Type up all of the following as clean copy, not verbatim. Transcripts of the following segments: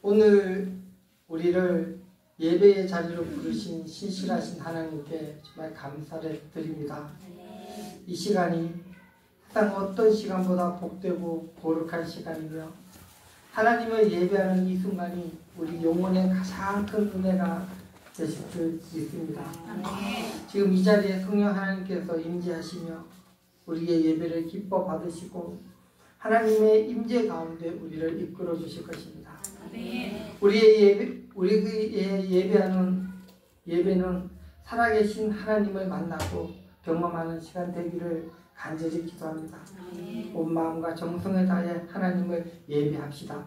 오늘 우리를 예배의 자리로 부르신 신실하신 하나님께 정말 감사를 드립니다. 이 시간이 세상 어떤 시간보다 복되고 거룩한 시간이며 하나님을 예배하는 이 순간이 우리 영혼의 가장 큰 은혜가 되실 줄 믿습니다. 지금 이 자리에 성령 하나님께서 임재하시며 우리의 예배를 기뻐 받으시고 하나님의 임재 가운데 우리를 이끌어 주실 것입니다. 우리의 예배는 살아계신 하나님을 만나고 경험하는 시간 되기를 간절히 기도합니다. 온 마음과 정성을 다해 하나님을 예배합시다.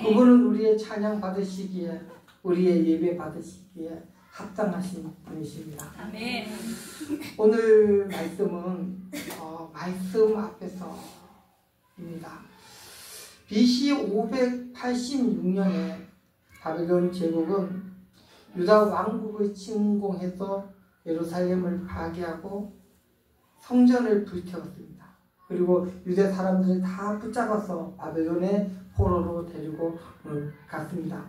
그분은 우리의 찬양 받으시기에 우리의 예배 받으시기에 합당하신 분이십니다. 오늘 말씀은 말씀 앞에서입니다. BC 586년에 바벨론 제국은 유다 왕국을 침공해서 예루살렘을 파괴하고 성전을 불태웠습니다. 그리고 유대 사람들을 다 붙잡아서 바벨론의 포로로 데리고 갔습니다.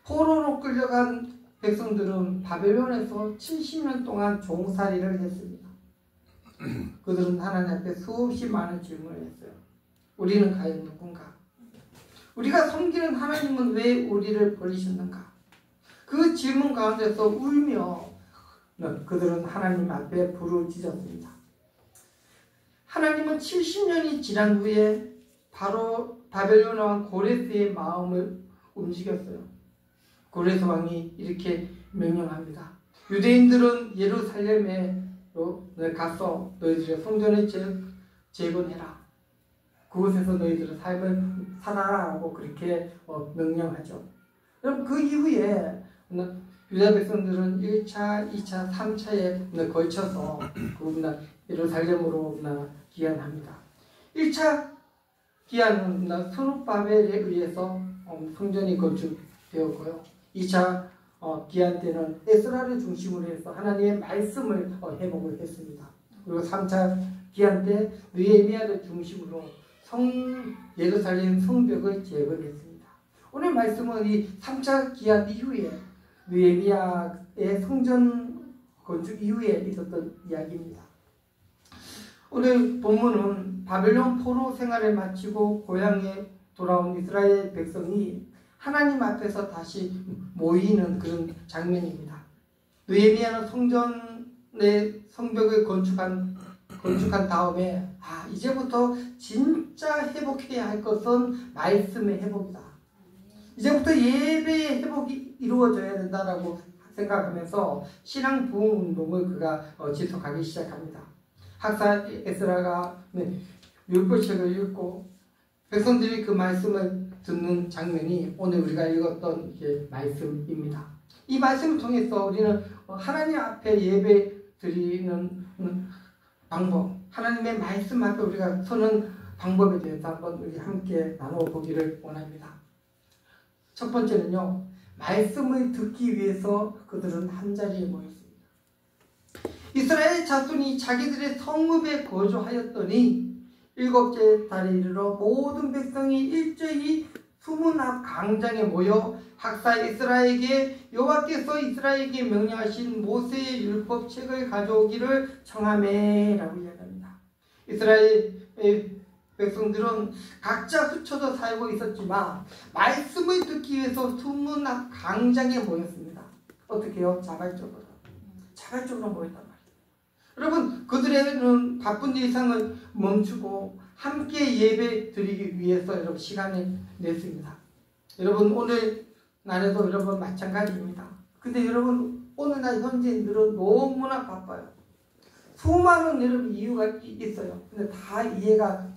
포로로 끌려간 백성들은 바벨론에서 70년 동안 종살이를 했습니다. 그들은 하나님 앞에 수없이 많은 질문을 했어요. 우리는 과연 누군가? 우리가 섬기는 하나님은 왜 우리를 버리셨는가? 그 질문 가운데서 울며 그들은 하나님 앞에 부르짖었습니다. 하나님은 70년이 지난 후에 바로 바벨론 왕 고레스의 마음을 움직였어요. 고레스 왕이 이렇게 명령합니다. 유대인들은 예루살렘에 가서 너희들의 성전을 재건해라. 그곳에서 너희들의 삶을 살아라라고 그렇게 명령하죠. 그럼 그 이후에 유다 백성들은 1차, 2차, 3차에 걸쳐서 예루살렘으로 귀환합니다. 1차 귀환은 스룹바벨에 의해서 성전이 건축되었고요. 2차 귀환 때는 에스라를 중심으로 해서 하나님의 말씀을 회복을 했습니다. 그리고 3차 귀환 때 느헤미야를 중심으로 예루살렘 성벽을 재건했습니다. 오늘 말씀은 이 3차 귀환 이후에 느헤미야의 성전 건축 이후에 있었던 이야기입니다. 오늘 본문은 바벨론 포로 생활을 마치고 고향에 돌아온 이스라엘 백성이 하나님 앞에서 다시 모이는 그런 장면입니다. 느헤미야는 성전의 성벽을 건축한 다음에 이제부터 진짜 회복해야 할 것은 말씀의 회복이다. 이제부터 예배의 회복이 이루어져야 된다라고 생각하면서 신앙 부흥 운동을 그가 지속하기 시작합니다. 학사 에스라가 율법책을 읽고 백성들이 그 말씀을 듣는 장면이 오늘 우리가 읽었던 말씀입니다. 이 말씀을 통해서 우리는 하나님 앞에 예배 드리는 방법, 하나님의 말씀 앞에 우리가 서는 방법에 대해서 한번 우리 함께 나눠보기를 원합니다. 첫 번째는요, 말씀을 듣기 위해서 그들은 한자리에 모였습니다. 이스라엘 자손이 자기들의 성읍에 거주하였더니 7째 달에 이르러 모든 백성이 일제히 수문 앞 광장에 모여 학사 에스라에게 여호와께서 이스라엘에게 명령하신 모세의 율법책을 가져오기를 청하매라고 이야기합니다. 이스라엘 백성들은 각자 흩어져 살고 있었지만 말씀을 듣기 위해서 수문 앞 광장에 모였습니다. 어떻게 해요? 자발적으로 모였단 말이에요. 여러분, 그들의 바쁜 일상을 멈추고 함께 예배 드리기 위해서 여러분 시간을 냈습니다. 여러분, 오늘 날에도 여러분 마찬가지입니다. 근데 여러분, 오늘날 현지인들은 너무나 바빠요. 수많은 여러분 이유가 있어요. 근데 다 이해가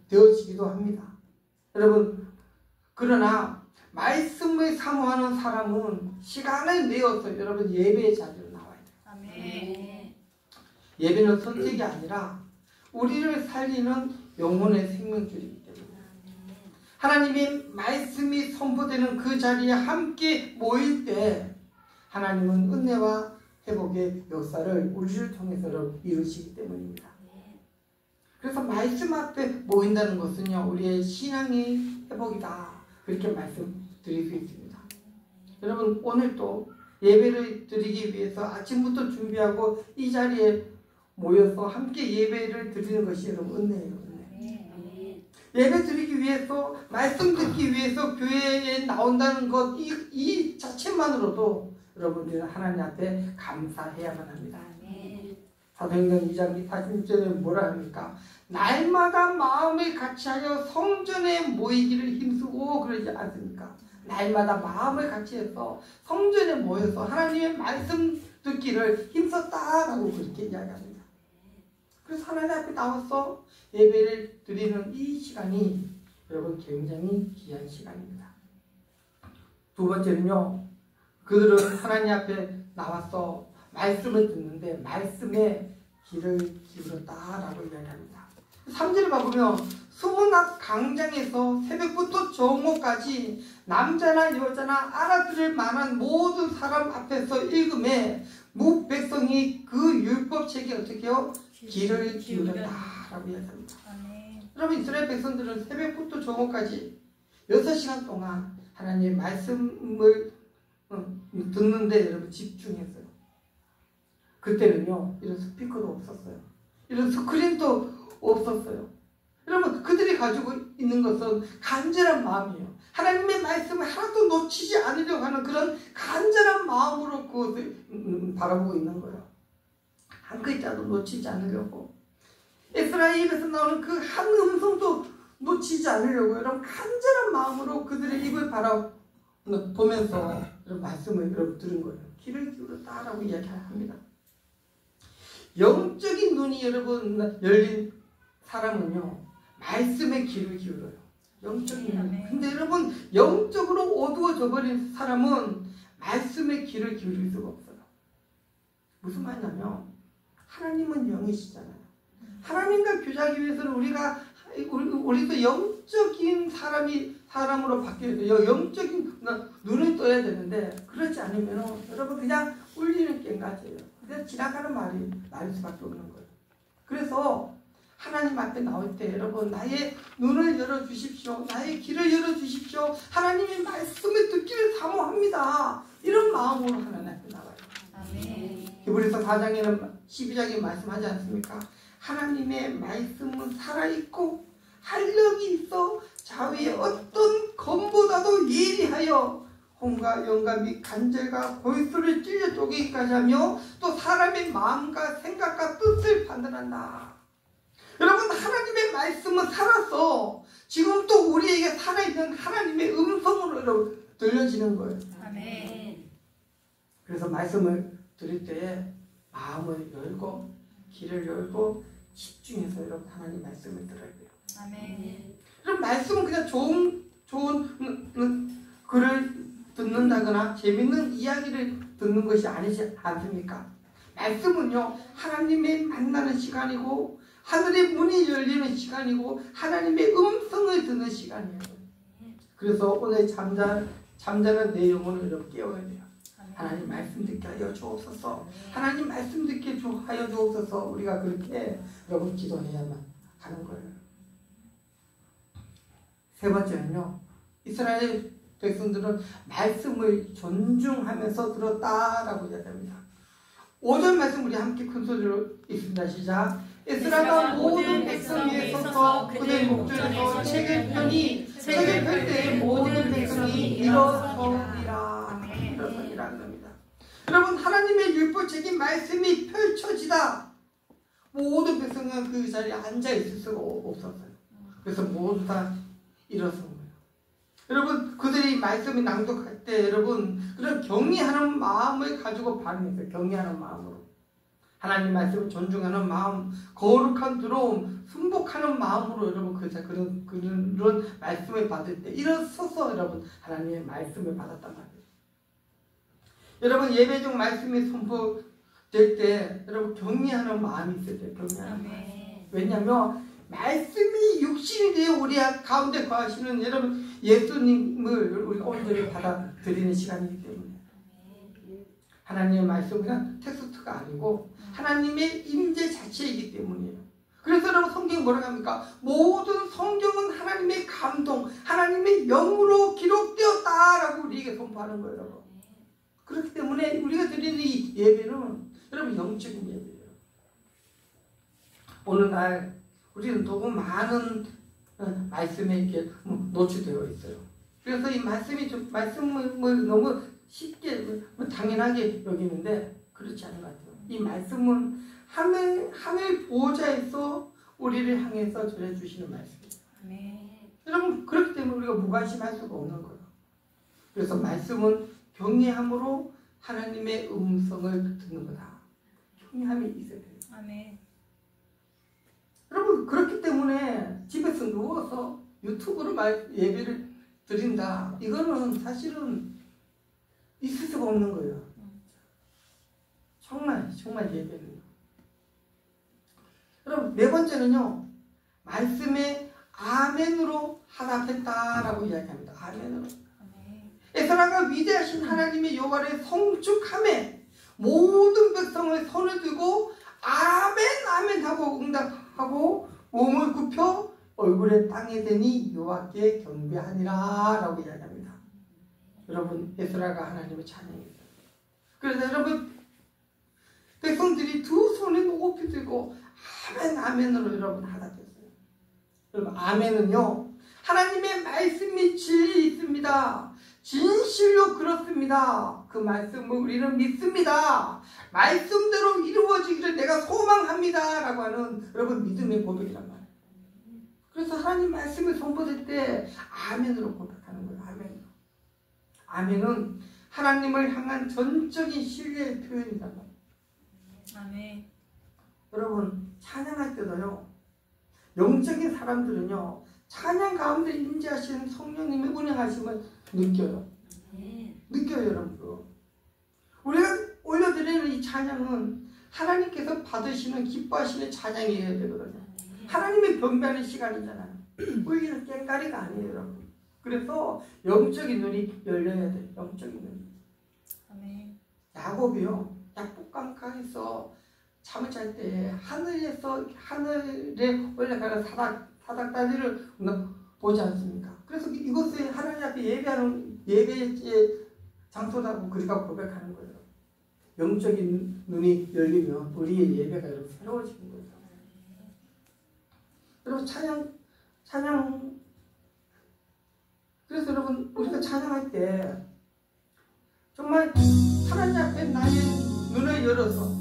되어지기도 합니다. 여러분, 그러나 말씀을 사모하는 사람은 시간을 내어서 여러분 예배의 자리로 나와야 돼요. 아멘. 예배는 선택이 아니라 우리를 살리는 영혼의 생명줄이기 때문에 하나님의 말씀이 선포되는 그 자리에 함께 모일 때 하나님은 은혜와 회복의 역사를 우리를 통해서 이루시기 때문입니다. 그래서 말씀 앞에 모인다는 것은요, 우리의 신앙의 회복이다 그렇게 말씀드릴 수 있습니다. 여러분 오늘 또 예배를 드리기 위해서 아침부터 준비하고 이 자리에 모여서 함께 예배를 드리는 것이 여러분 은혜예요. 예배 드리기 위해서, 말씀 듣기 위해서 교회에 나온다는 것, 이 자체만으로도 여러분들은 하나님 앞에 감사해야만 합니다. 사도행전 2장 46절에 뭐라 합니까? 날마다 마음을 같이하여 성전에 모이기를 힘쓰고 그러지 않습니까? 날마다 마음을 같이해서 성전에 모여서 하나님의 말씀 듣기를 힘썼다라고 그렇게 이야기합니다. 그래서 하나님 앞에 나와서 예배를 드리는 이 시간이 여러분 굉장히 귀한 시간입니다. 두 번째는요, 그들은 하나님 앞에 나와서 말씀을 듣는데 말씀에 귀를 기울였다라고 이야기합니다. 3절을 봐보면 수문 앞 강장에서 새벽부터 정오까지 남자나 여자나 알아들을 만한 모든 사람 앞에서 읽음에 무 백성이 그 율법책에 어떻게 해요? 귀를 기울였다라고 이야기합니다. 여러분 이스라엘 백성들은 새벽부터 정오까지 6시간 동안 하나님의 말씀을 듣는데 여러분 집중했어요. 그때는요 이런 스피커도 없었어요. 이런 스크린도 없었어요. 여러분 그들이 가지고 있는 것은 간절한 마음이에요. 하나님의 말씀을 하나도 놓치지 않으려고 하는 그런 간절한 마음으로 그것을 바라보고 있는 거예요. 한 글자도 놓치지 않으려고. 에스라 입에서 나오는 그 한 음성도 놓치지 않으려고 여러분 간절한 마음으로 그들의 입을 바라보면서 이런 말씀을 여러분 들은 거예요. 귀를 기울였다라고 이야기합니다. 영적인 눈이 여러분 열린 사람은요 말씀에 귀를 기울여요. 영적인 눈. 근데 여러분 영적으로 어두워져 버린 사람은 말씀에 귀를 기울일 수가 없어요. 무슨 말이냐면 하나님은 영이시잖아요. 하나님과 교제하기 위해서는 우리도 영적인 사람으로 바뀌어야 돼요. 영적인 눈을 떠야 되는데 그렇지 않으면 여러분 그냥 울리는 꽹가지예요. 그냥 지나가는 말일 수밖에 없는 거예요. 그래서 하나님 앞에 나올 때 여러분 나의 눈을 열어주십시오. 나의 귀를 열어주십시오. 하나님의 말씀을 듣기를 사모합니다. 이런 마음으로 하나님 앞에 나와요. 히브리서 4장에는 12장에 말씀하지 않습니까? 하나님의 말씀은 살아있고 활력이 있어 자위의 어떤 검보다도 예리하여 혼과 영과 및 간절과 골수를 찔려 쪼개기까지 하며 또 사람의 마음과 생각과 뜻을 판단한다. 여러분 하나님의 말씀은 살아서 지금 또 우리에게 살아있는 하나님의 음성으로 여러분 들려지는 거예요. 아멘. 그래서 말씀을 들을 때에 마음을 열고 귀를 열고 집중해서 여러분 하나님 말씀을 들어야 돼요. 아멘. 그럼 말씀은 그냥 좋은 글을 듣는다거나 재밌는 이야기를 듣는 것이 아니지 않습니까? 말씀은요 하나님의 만나는 시간이고 하늘의 문이 열리는 시간이고 하나님의 음성을 듣는 시간이에요. 그래서 오늘 잠자는 내용을 여러분 깨워야 돼요. 하나님 말씀 듣게 하여 주옵소서. 하나님 말씀 듣게 하여 주옵소서. 우리가 그렇게 여러분 기도해야만 하는 거예요. 세 번째는요, 이스라엘 백성들은 말씀을 존중하면서 들었다라고 이야기합니다. 5절 말씀 우리 함께 큰 소리로 읽습니다. 시작. 에스라가 모든 백성 위에 서서 그들의 목전에서 책을 펴니 책을 펼 때에 모든 백성이 일어서리라. 일어서리라 합니다. 여러분 하나님의 율법책인 말씀이 펼쳐지다. 모든 백성은 그 자리에 앉아 있을 수가 없었어요. 그래서 모두 다 일어선 거예요. 여러분 그들이 말씀을 낭독할 때 여러분 그런 경외하는 마음을 가지고 반응했어요. 경외하는 마음으로 하나님 말씀을 존중하는 마음, 거룩한 두려움, 순복하는 마음으로 여러분 그런 말씀을 받을 때 일어서서 여러분 하나님의 말씀을 받았단 말이에요. 여러분 예배 중 말씀이 선포될 때 여러분 경외하는 마음이 있어야 돼요. 경외하는 마음. 왜냐하면 말씀이 육신이 되어 우리 가운데 거하시는 여러분 예수님을 우리가 온전히 받아들이는 시간이기 때문에 하나님의 말씀은 그냥 텍스트가 아니고 하나님의 임재 자체이기 때문이에요. 그래서 여러분 성경이 뭐라고 합니까? 모든 성경은 하나님의 감동, 하나님의 영으로 우리에게 선포하는 거예요, 여러분. 그렇기 때문에 우리가 드리는 이 예배는 여러분 영적인 예배예요. 오늘날 우리는 너무 많은 말씀에 이렇게 노출되어 있어요. 그래서 이 말씀을 너무 쉽게 당연하게 여기는데 그렇지 않은 것 같아요. 이 말씀은 하늘 보호자에서 우리를 향해서 전해주시는 말씀이에요. 네. 여러분 그렇기 때문에 우리가 무관심할 수가 없는 거예요. 그래서 말씀은 경외함으로 하나님의 음성을 듣는 거다. 경외함이 있어야 돼요. 아멘. 여러분 그렇기 때문에 집에서 누워서 유튜브로 예배를 드린다. 이거는 사실은 있을 수가 없는 거예요. 정말 예배는. 여러분 네 번째는요. 말씀에 아멘으로 하답했다라고 이야기합니다. 아멘으로. 에스라가 위대하신 하나님의 여호와를 성축함에 모든 백성을 손을 들고 아멘 아멘 하고 응답하고 몸을 굽혀 얼굴에 땅에 대니 여호와께 경배하니라 라고 이야기합니다. 여러분 에스라가 하나님을 찬양했어요. 그래서 여러분 백성들이 두 손을 높이 들고 아멘 아멘으로 여러분 하답했어요. 여러분 아멘은요 하나님의 말씀이 진리 있습니다. 진실로 그렇습니다. 그 말씀을 우리는 믿습니다. 말씀대로 이루어지기를 내가 소망합니다 라고 하는 여러분 믿음의 고백이란 말이에요. 그래서 하나님 말씀을 선포될 때 아멘으로 고백하는 거예요. 아멘으로. 아멘은 하나님을 향한 전적인 신뢰의 표현이란 말이에요. 아멘. 여러분 찬양할 때도요 영적인 사람들은요 찬양 가운데 임재하시는 성령님의 운행하심을 느껴요. 느껴요, 여러분. 우리가 올려드리는 이 찬양은 하나님께서 받으시는 기뻐하시는 찬양이어야 되거든요. 하나님의 경배하는 시간이잖아요. 우리는 깽가리가 아니에요, 여러분. 그래서 영적인 눈이 열려야 돼요. 영적인 눈이. 아멘. 야곱이요, 약복강가에서 잠을 잘 때 하늘에 올라가는 사닥다리를 보지 않습니까? 그래서 이것을 하나님 앞에 예배하는 예배의 장소라고 그리가 고백하는 거예요. 영적인 눈이 열리면 우리의 예배가 여러분 새로워지는 거예요. 여러분 찬양 그래서 여러분 우리가 찬양할 때 정말 하나님 앞에 나의 눈을 열어서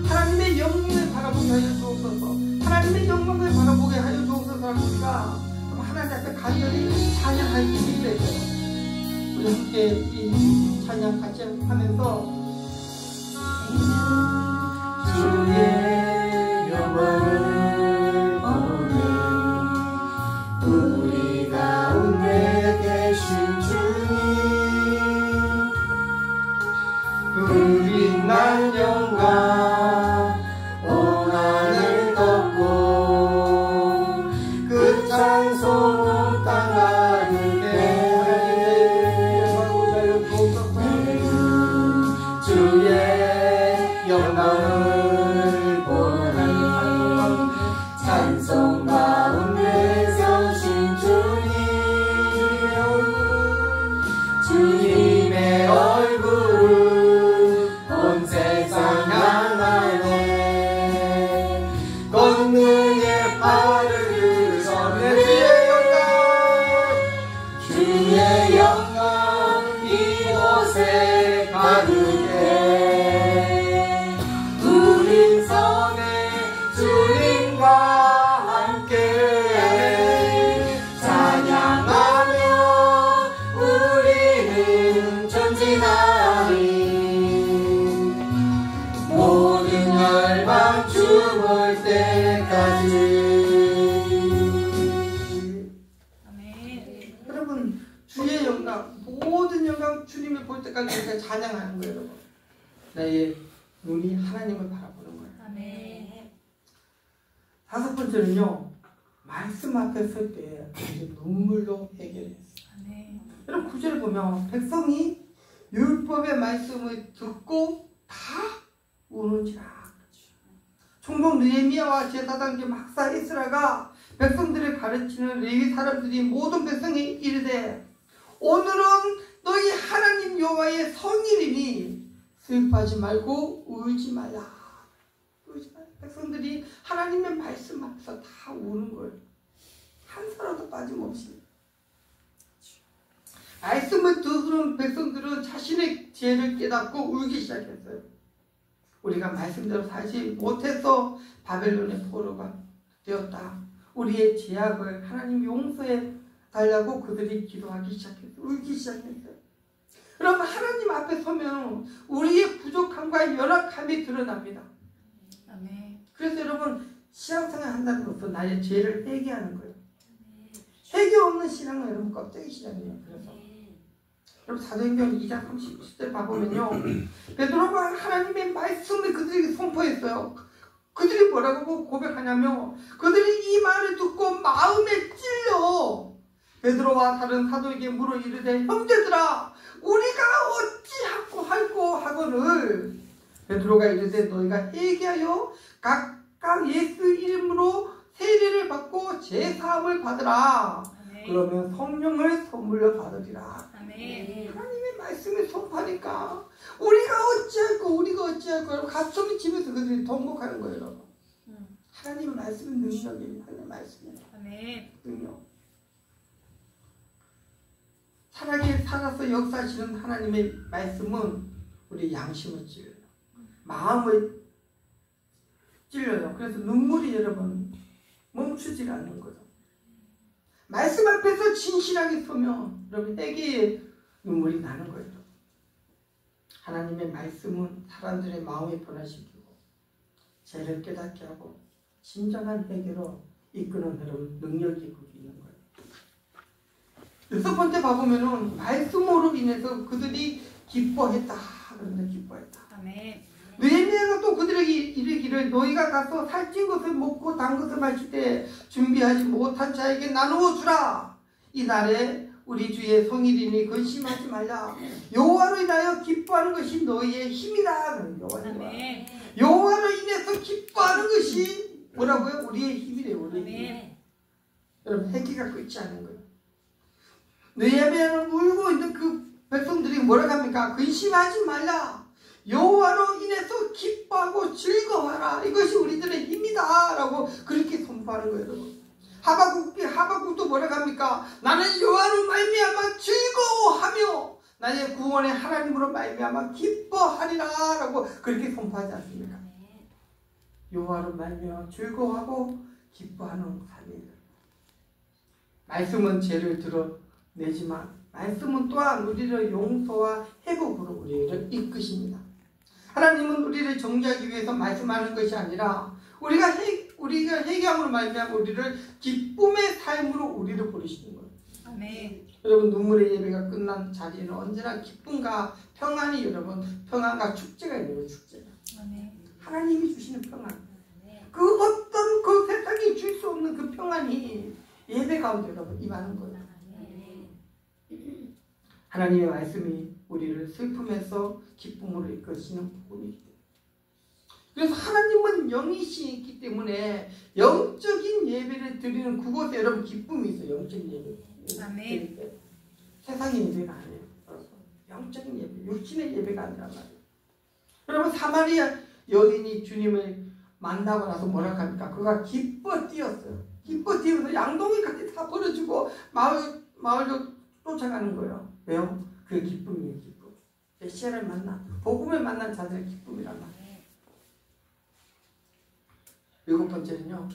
하나님의 영광을 바라보게 하여 주옵소서. 하나님의 영광을 바라보게 하여 주옵소서. 우리가 하나님 앞에 간절히 찬양할 수 있어야 돼요. 우리 함께 이 찬양 같이 하면서 주의 영광을 보내 우리 가운데 계신 주님 그린 날 영광 찬양하는 거예요, 여러분. 나의 눈이 하나님을 바라보는 거예요. 아멘. 다섯 번째는요, 말씀 앞에 설 때 눈물로 해결했어요. 아멘. 여러분 구절을 보면 백성이 율법의 말씀을 듣고 다 우는지라. 총독 느헤미야와 제사장교 막사 에스라가 백성들을 가르치는 레위 사람들이 모든 백성이 이르되 오늘은 너희 하나님 여호와의 성일이니 슬퍼하지 말고 울지 말라. 울지 말라. 백성들이 하나님의 말씀 앞에서 다 우는 거예요. 한 사람도 빠짐없이. 말씀을 들은 백성들은 자신의 죄를 깨닫고 울기 시작했어요. 우리가 말씀대로 살지 못해서 바벨론의 포로가 되었다. 우리의 죄악을 하나님 용서해 달라고 그들이 기도하기 시작했어요. 울기 시작했어요. 여러분, 하나님 앞에 서면 우리의 부족함과 연약함이 드러납니다. 그래서 여러분, 신앙생활 한다는 것은 나의 죄를 회개하는 거예요. 회개 없는 신앙은 여러분 껍데기 신앙이에요. 그래서 여러분, 사도행전 2장 30절 봐보면요, 베드로가 하나님의 말씀을 그들에게 선포했어요. 그들이 뭐라고 고백하냐면, 그들이 이 말을 듣고 마음에 찔려 베드로와 다른 사도에게 물어 이르되, 형제들아, 우리가 어찌하고 할꼬 하거늘. 베드로가 이르되, 너희가 회개하여 각각 예수 이름으로 세례를 받고 제사함을 받으라. 아멘. 그러면 성령을 선물로 받으리라. 아멘. 하나님의 말씀을 선포하니까 우리가 어찌할고 가슴이 집에서 그들이 통곡하는 거예요. 여러분. 하나님의 말씀은 능력이에요. 하나님의 말씀은 능력. 살아게 살아서 역사하시는 하나님의 말씀은 우리 양심을 찔러요. 마음을 찔러요. 그래서 눈물이 여러분 멈추질 않는 거죠. 말씀 앞에서 진실하게 서면 여러분 회개의 눈물이 나는 거예요. 하나님의 말씀은 사람들의 마음을 변화시키고 죄를 깨닫게 하고 진정한 회개로 이끄는 여러분 능력이 거기 있는 거예요. 여섯 번째 봐보면은 말씀으로 인해서 그들이 기뻐했다. 그런데 기뻐했다. 아멘. 느헤미야가 또 그들에게 이르기를, 너희가 가서 살찐 것을 먹고 단 것을 마실 때 준비하지 못한 자에게 나누어 주라. 이 날에 우리 주의 성일이니 근심하지 말라. 여호와로 인하여 기뻐하는 것이 너희의 힘이다. 여호와로 인해서 기뻐하는 것이 뭐라고요? 우리의 힘이래요. 우리의 힘. 여러분, 회개가 끝이 않은 거예요. 느헤미야는 울고 있는 그 백성들이 뭐라고 합니까? 근심하지 말라. 여호와로 인해서 기뻐하고 즐거워하라. 이것이 우리들의 힘이다. 라고 그렇게 선포하는 거예요. 여러분. 하박국도 뭐라고 합니까? 나는 여호와로 말미암아 즐거워하며 나의 구원의 하나님으로 말미암아 기뻐하리라. 라고 그렇게 선포하지 않습니까? 여호와로 말미암아 즐거워하고 기뻐하는 삶이에요. 말씀은 죄를 드러내지만 말씀은 또한 우리를 용서와 회복으로 우리를 이끄십니다. 하나님은 우리를 정죄하기 위해서 말씀하는 것이 아니라 우리가 회개함으로 말미암아 우리를 기쁨의 삶으로 우리를 부르시는 거예요. 아멘. 여러분, 눈물의 예배가 끝난 자리에는 언제나 기쁨과 평안이 여러분 평안과 축제가 있는 거예요. 축제가. 아멘. 하나님이 주시는 평안. 아멘. 그 어떤 그 세상이 줄 수 없는 그 평안이 예배 가운데 여러분 임하는 거예요. 하나님의 말씀이 우리를 슬픔에서 기쁨으로 이끄시는 복음이기 때문에. 그래서 하나님은 영이시기 때문에 영적인 예배를 드리는 그곳에 여러분 기쁨이 있어요. 영적인 예배. 아멘. 세상의 예배가 아니에요. 영적인 예배, 육신의 예배가 아니란 말이에요. 여러분, 사마리아 여인이 주님을 만나고 나서 뭐라고 합니까? 그가 기뻐 뛰었어요. 기뻐 뛰어서 양동이까지 다 버려주고 마을로 쫓아가는 거예요. 왜요? 그 기쁨이에요. 기쁨. 메시아를 만나 복음을 만난 자들의 기쁨이란 말이에요. 일곱 번째는요,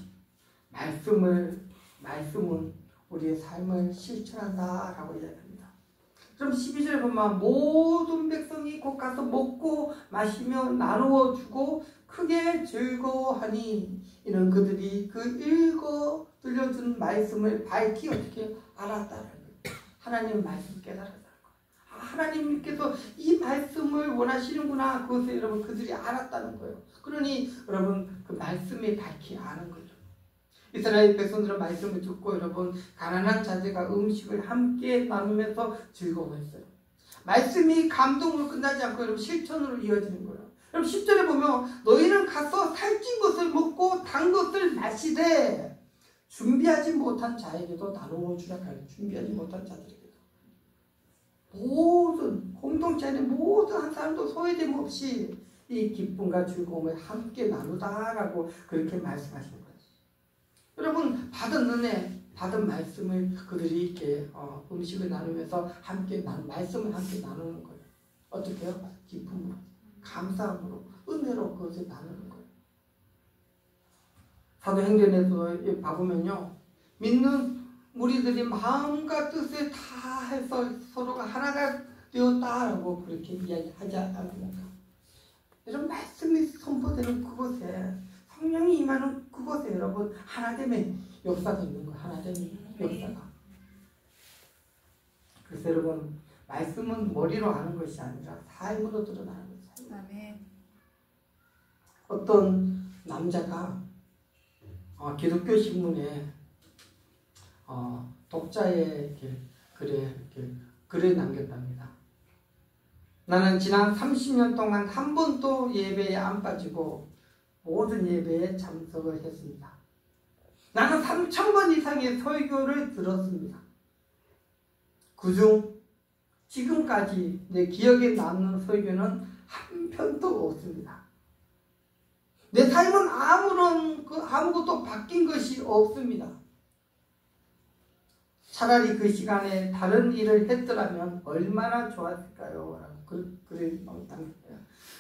말씀은 우리의 삶을 실천한다라고 이야기합니다. 그럼 12절에 보면 모든 백성이 곧 가서 먹고 마시며 나누어 주고 크게 즐거워하니, 이는 그들이 그 읽어 들려준 말씀을 밝히 어떻게 알았다는 거예요. 하나님 말씀 깨달았다는 거예요. 하나님께서 이 말씀을 원하시는구나, 그것을 여러분 그들이 알았다는 거예요. 그러니 여러분 그 말씀이 밝히 아는 거죠. 이스라엘 백성들은 말씀을 듣고 여러분 가난한 자들과 음식을 함께 나누면서 즐거워했어요. 말씀이 감동으로 끝나지 않고 여러분 실천으로 이어지는 거예요. 여러분 10절에 보면 너희는 가서 살찐 것을 먹고 단 것을 마시되 준비하지 못한 자에게도 나누어 주라. 준비하지 못한 자들에게도 모든 공동체 공동체 안에 모든 한 사람도 소외됨 없이 이 기쁨과 즐거움을 함께 나누다라고 그렇게 말씀하신 거예요. 여러분 받은 은혜, 받은 말씀을 그들이 이렇게 음식을 나누면서 말씀을 함께 나누는 거예요. 어떻게 해요? 기쁨으로, 감사함으로, 은혜로 그것을 나누는 거예요. 사도행전에서 봐보면요, 믿는 무리들이 마음과 뜻을 다 해서 서로가 하나가 되었다라고 그렇게 이야기하지 않습니까? 이런 말씀이 선포되는 그곳에, 성령이 임하는 그곳에 여러분 하나됨의 역사가 있는 거예요. 하나됨의 역사가. 그래서 여러분 말씀은 머리로 아는 것이 아니라 삶으로 드러나는 거예요. 아멘. 어떤 남자가 기독교 신문에 독자의 글을 남겼답니다. 나는 지난 30년 동안 한 번도 예배에 안 빠지고 모든 예배에 참석을 했습니다. 나는 3,000번 이상의 설교를 들었습니다. 그중 지금까지 내 기억에 남는 설교는 한 편도 없습니다. 내 삶은 아무것도 바뀐 것이 없습니다. 차라리 그 시간에 다른 일을 했더라면 얼마나 좋았을까요?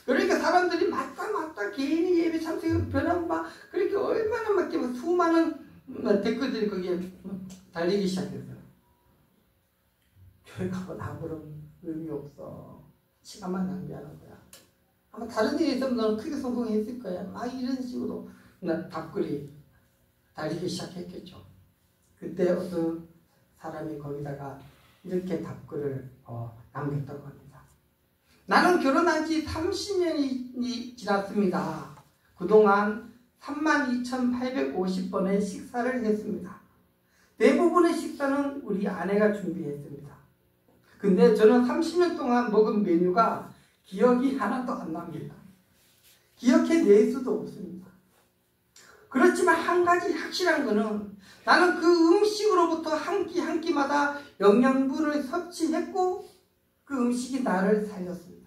그러니까 사람들이 맞다 개인이 예배 참석을 변하고 막 그렇게 얼마나 막 수많은 댓글들이 거기에 달리기 시작했어요. 교회 가면 아무런 의미 없어. 시간만 낭비하는 거야. 아마 다른 일이 있으면 너는 크게 성공했을 거야. 막 이런 식으로 답글이 달리기 시작했겠죠. 그때 어떤 사람이 거기다가 이렇게 답글을 남겼다고 합니다. 나는 결혼한 지 30년이 지났습니다. 그동안 32,850번의 식사를 했습니다. 대부분의 식사는 우리 아내가 준비했습니다. 근데 저는 30년 동안 먹은 메뉴가 기억이 하나도 안 납니다. 기억해낼 수도 없습니다. 그렇지만 한 가지 확실한 거는 나는 그 음식으로부터 한 끼 한 끼마다 영양분을 섭취했고 그 음식이 나를 살렸습니다.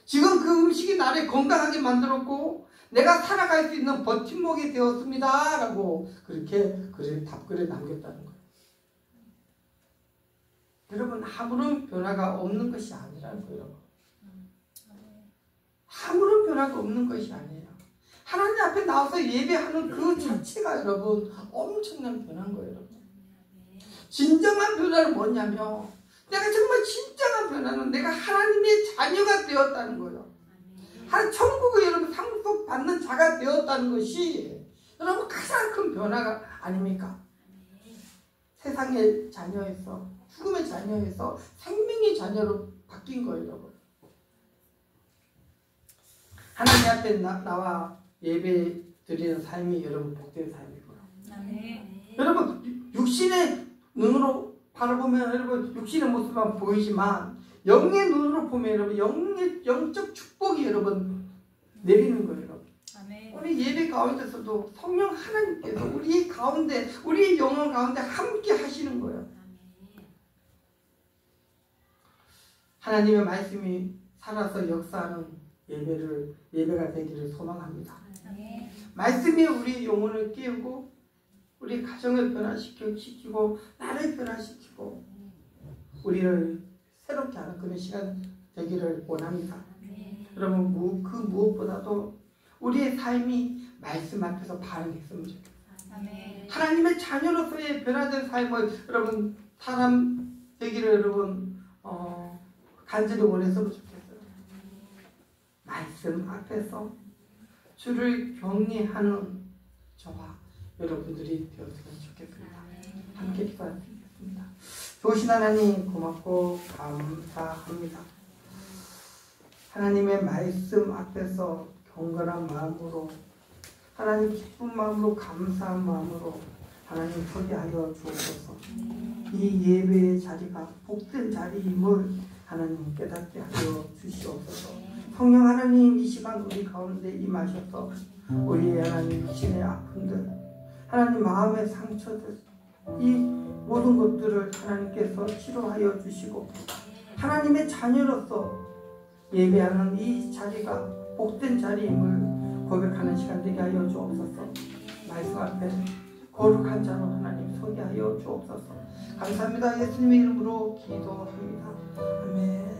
지금 그 음식이 나를 건강하게 만들었고 내가 살아갈 수 있는 버팀목이 되었습니다. 라고 그렇게 답글을 남겼다는 거예요. 여러분 아무런 변화가 없는 것이 아니라는 거예요. 아무런 변화가 없는 것이 아니에요. 하나님 앞에 나와서 예배하는 그 자체가 여러분 엄청난 변화인 거예요. 여러분. 진정한 변화는 뭐냐면 내가 정말 진정한 변화는 내가 하나님의 자녀가 되었다는 거예요. 천국에 여러분 상속받는 자가 되었다는 것이 여러분 가장 큰 변화가 아닙니까? 세상의 자녀에서 죽음의 자녀에서 생명의 자녀로 바뀐 거예요. 여러분. 하나님 앞에 나와 예배 드리는 삶이 여러분 복된 삶이고요. 여러분 육신의 눈으로 바라보면 여러분 육신의 모습만 보이지만 영의 눈으로 보면 여러분 영적 축복이 여러분 내리는 거예요. 여러분. 우리 예배 가운데서도 성령 하나님께서 우리 가운데 우리 영혼 가운데 함께 하시는 거예요. 하나님의 말씀이 살아서 역사하는 예배가 되기를 소망합니다. 말씀이 우리 영혼을 깨우고 우리 가정을 변화시키고 나를 변화시키고 우리를 새롭게 하는 그런 시간 되기를 원합니다. 여러분 그 무엇보다도 우리의 삶이 말씀 앞에서 반응했으면 좋겠어요. 하나님의 자녀로서의 변화된 삶을 여러분 사람 되기를 여러분 간절히 원했으면 좋겠어요. 말씀 앞에서 주를 경외하는 저와 여러분들이 되었으면 좋겠습니다. 함께 기도하겠습니다. 좋으신 하나님 고맙고 감사합니다. 하나님의 말씀 앞에서 경건한 마음으로 하나님 기쁜 마음으로 감사한 마음으로 하나님 소개하여 주옵소서. 이 예배의 자리가 복된 자리임을 하나님 깨닫게 하여 주시옵소서. 성령 하나님 이 시간 우리 가운데 임하셔서 우리의 하나님 육신의 아픔들 하나님 마음의 상처들 이 모든 것들을 하나님께서 치료하여 주시고 하나님의 자녀로서 예배하는 이 자리가 복된 자리임을 고백하는 시간 되게 하여 주옵소서. 말씀 앞에 거룩한 자로 하나님 서게 하여 주옵소서. 감사합니다. 예수님의 이름으로 기도합니다. 아멘.